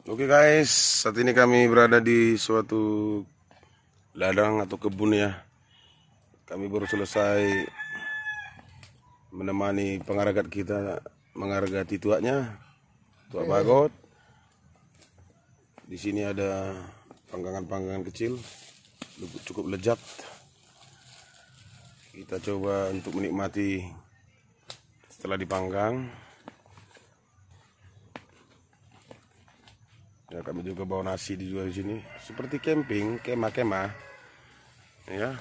Oke guys, saat ini kami berada di suatu ladang atau kebun ya. Kami baru selesai menemani pengaragat kita mengaragati tuaknya, tuak bagot. Di sini ada panggangan-panggangan kecil, cukup lezat. Kita coba untuk menikmati setelah dipanggang. Ya, kami juga bawa nasi dijual di sini, seperti camping, kemah-kemah. Ya.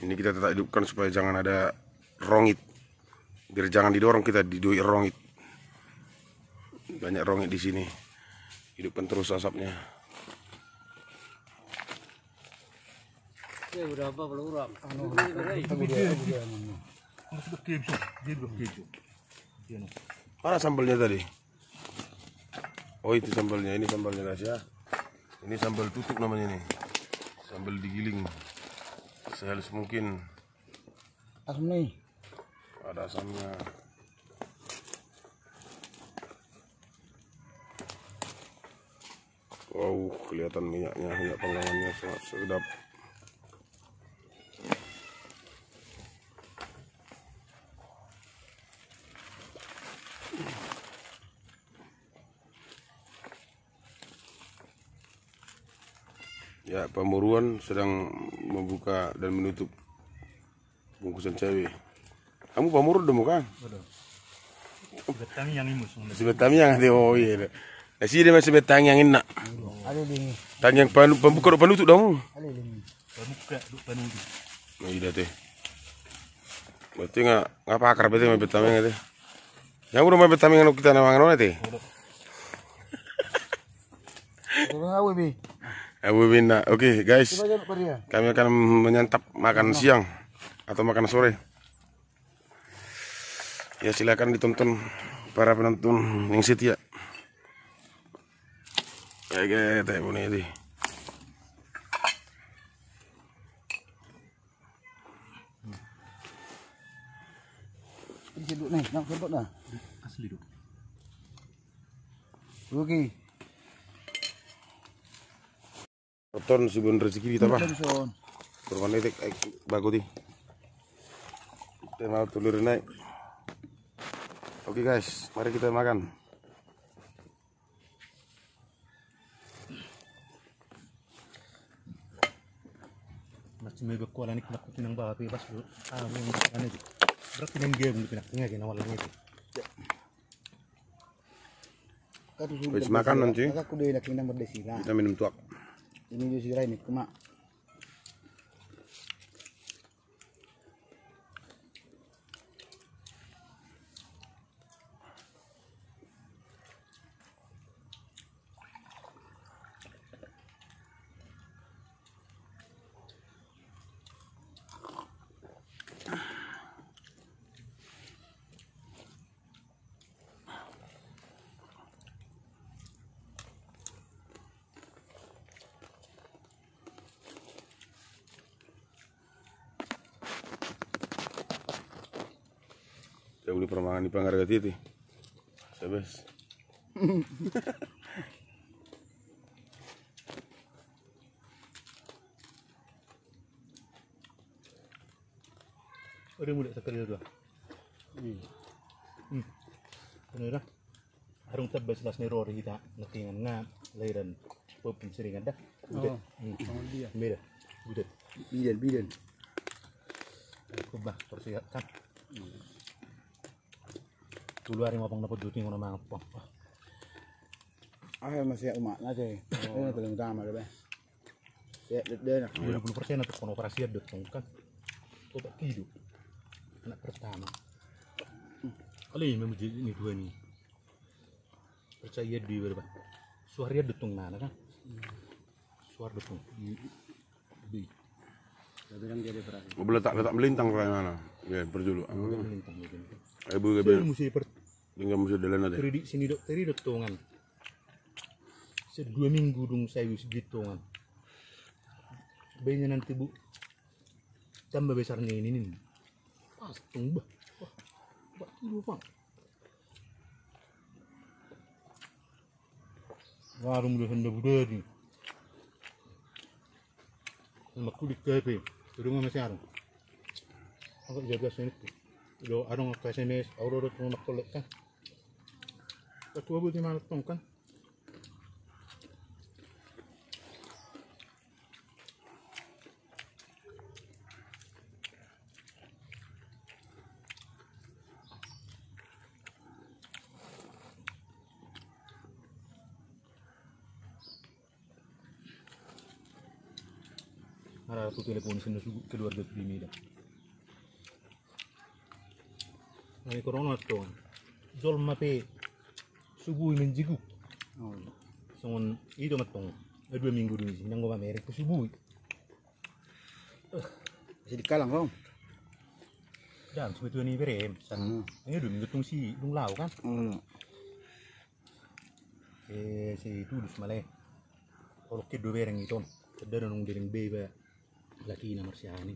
Ini kita tetap hidupkan supaya jangan ada rongit, biar jangan didorong kita didoi rongit. Banyak rongit di sini. Hidupkan terus asapnya. Berapa peluang? Mana sambalnya tadi? Oh, itu sambalnya. Ini sambalnya guys ya. Ini sambal tutuk namanya nih. Sambal digiling sehalus mungkin. Asam nih. Ada asamnya. Wow, kelihatan minyaknya, minyak panggangannya sangat sedap. Ya, Pamuruan sedang membuka dan menutup bungkusan cewek. Kamu Pamurun dong kan? Betang yang imus. Sebetang yang ada, oh iya. Nasi dia masih betang yang enak. Ada di. Tang yang pembuka penutup dong. Ada di. Pemuka penutup. Nah, iya teh. Berarti nggak pakar berarti mau betang yang teh. Yang udah mau betang yang kita namangan mana teh? Tahu bi. Abu Bina. Oke guys, kami akan menyantap makan siang atau makan sore. Ya silakan ditonton para penonton yang setia. Kayak teh punya ini. Duduk nih, nak sebut dah. Asli duk. Rugi. Ton si bun rezeki kita bah. Son. Bermana itu bagus di. Kita mau telur naik. Oke guys, mari kita makan. Macam mega kuala ni kena kutinang bawa bebas dulu. Yang mana itu? Berarti main game di pinaknya gini awalnya itu. Wis makan nanti. Aku dah nak kena berdesi lah. Kita minum tuak. Ini dia sirai ni kemak. Saya boleh permangan di panggaragati itu. Sebes. Ada mulai sekali dua. Bener dah. Harung terbes las neror kita nakingan nga lahiran popin seringan dah. Oh, dia. Beda. Budet. Bidan. Kubah persiapkan. Dulu hari ngopong dapat duit ngono mangapong. Ah masih umat nanti. Oh, belum utama dah. Ya, dia nak. 20% atau kon operasi ada kan. Coba hidup. Anak pertama. Kali ini menjadi ini dua nih. Percaya di berapa? Suara detung mana kan? Suara detung. Di. Dia bilang dia operasi. Boleh letak melintang kayak mana? Ya, berjulu. Melintang mungkin. Ibu Saya mesti tinggal mesti dalan ada. teri di sini dok teri detungan. 2 minggu dong saya wis gitungan. Bayinya nanti bu tambah besarnya ini nih. Pas tumbuh. Wah, itu bang. warung udah hendak budari. Nama kulit kape, udah nggak masih arang. Aku jaga sini tuh. Udah arang kasih mes, aurora tuh nak kolek kan. Ketua buat mana tong kan? Ada aku telepon sini keluarga primi dah. Ini corona tuh. Jol mape subuh menjigu. Oh. Songon itu matong. 2 minggu dulu sih nanggo pamer ke subuh. Masih dikalang kau. Dan sebetulnya ini berem. San. Ini 2 minggu tung si lung lau kan. Si tulus malay. Kalau kedua bereng itu. Kedua nung dereng beba. Laki na marsiani.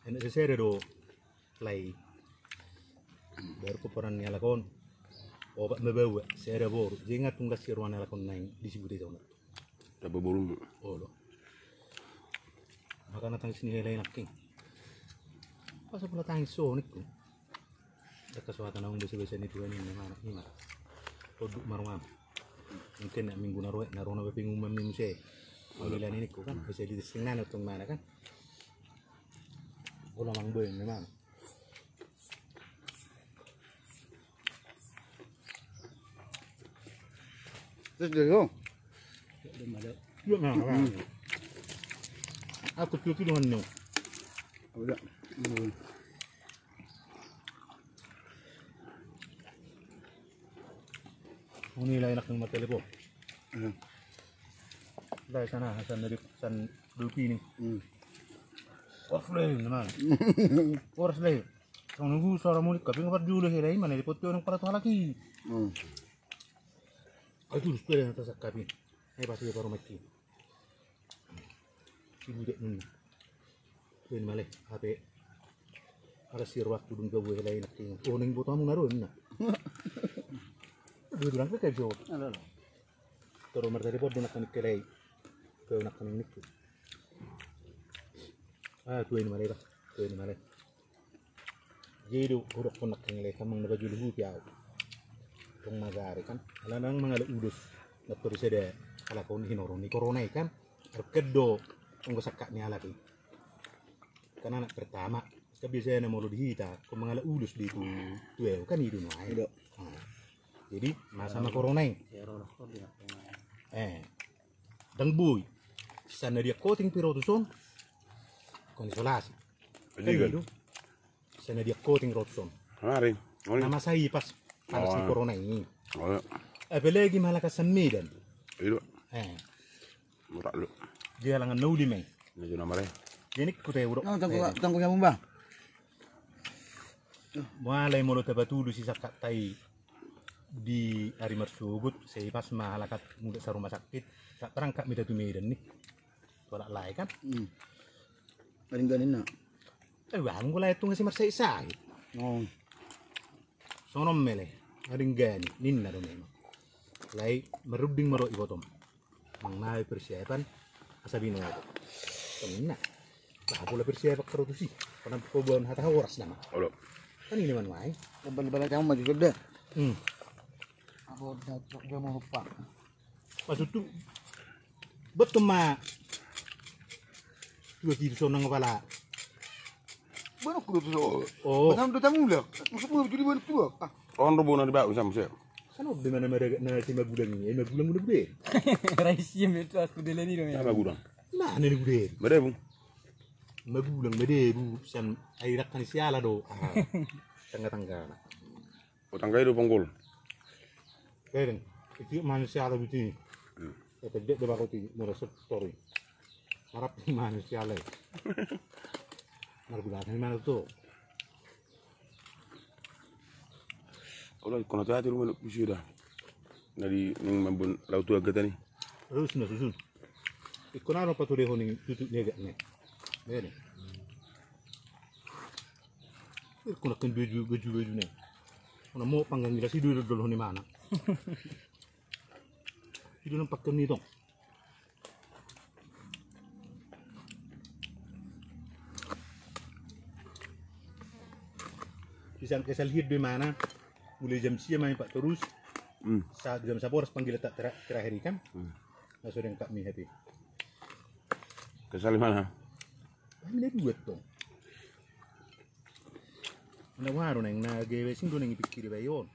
Enak sesere do play. Baru peperan nyala kon. Obat membawa sere bor. Jengat tunggas sirwan nyala kon naing disebut itu. Dapat burung. Oh lo. Maka natang sini lain naking. Pas pula tangis sonik ko. Dekat suatu nang besi-besi itu ini mana ini mah. Produk marwam. Mungkin nak minggu naruh na bepingum memse. Pilihan ini kan bisa disengan untuk mana kan? Kalau mang boy memang. Terus dia kau. Iya memang. Aku tuh dengan nyo. Udah. Ini lah enak ng telepon. Dari sana, dari san dupi nih. Orsley naman. Orsley. Kung nunggu suara mulik kaping kapag dulu helay mana dipotyo ng para lagi. Ay tulus pala na sa kaping. Ay pasti para mati. Ibu dek nun. Pwede mali. Hape. Para sirwak tudung gabu helay naking. Oh nang buto mo naroon na. Dua bilang ke kayo. Ano. Toro martari po doon ako nikelay. Kau nak kena nikku. Tuh ini malah, tuh ini malah. Jadi udah kau nak kena lekam mengenai baju lugu piau. Tong magari kan, alanang mengalir udus. Dokter seda, kalau kau ni hinoro ni corona kan, terkedo, tunggu sakatnya lagi. Karena anak pertama, kebiasaan mau dihita, kau mengalir udus di tuh kan itu naik. Jadi masa sama corona dang boy. Sana dia coating pirotuson konsolasi. Ajigan. Sana dia coating rotuson. Haring. Nama saya pas panas corona ini. Oh. Apalagi malah kesan Medan. Itu. Murah lu. Dia langan nau di mai. Ini juga namanya. Jadi kita udah. Tangkung yang mumbang. Mulai mulu tabatu si sakat tai di hari Marsugut. Saya pas mahalakat muda sa rumah sakit. Tak terangkat Medan tu Medan nih. Tolak lai kan? Ganin na. Bang gula itu ngasih marsai sai. Oh. Sonom mele, aringgani, ninna do memang. Lai meruding maro ibotom. Mengenai persiapan asabino ako. Kemina. Bah pula persiapan karo tuh sih. Karena pobon hata horas nama. Halo. Kan ini man wae. Balik kamu maju gede. Aku udah mau lupa. Maksud tuh betul mah. Dua kilo sonang kepala. Mana kudu tuh? Oh. Benam tuh tamu lah. Masuk mau jadi ban tua. On rubuh nanti bau sama siapa? Kan udah mana mereka na 5 bulan ini, 5 bulan udah gede. Rahasia itu aku dulu ni dong ya. Sama gudang. Nah, ini gede. Beda bung. 5 bulan gede bu, san airak kan siala do. Tangga-tangga. Utang kayu ponggol. Keren. Itu manusia ala begini. Kata dia dah bakal ti murah story. Harap manusia ala. Marbulan mana tu? Kalau kono hati rumah nak pusi dah. Dari yang membun laut tu agak tadi. Terus na susun. Ikon ano pa tuloy honing tutup niya gak ne. Bene. Ikon akan baju ne. Kung mo panggang nila si dulu dulu ni mana. Itu nampak ni dong. Kisah lihat di mana, mulai jam siang main Pak terus, saat jam 10 harus panggil tak terakhir kan, langsung yang kami happy. Kesal mana? Kami lihat duit dong. Mana warung yang naga sing do nang pikir bayon.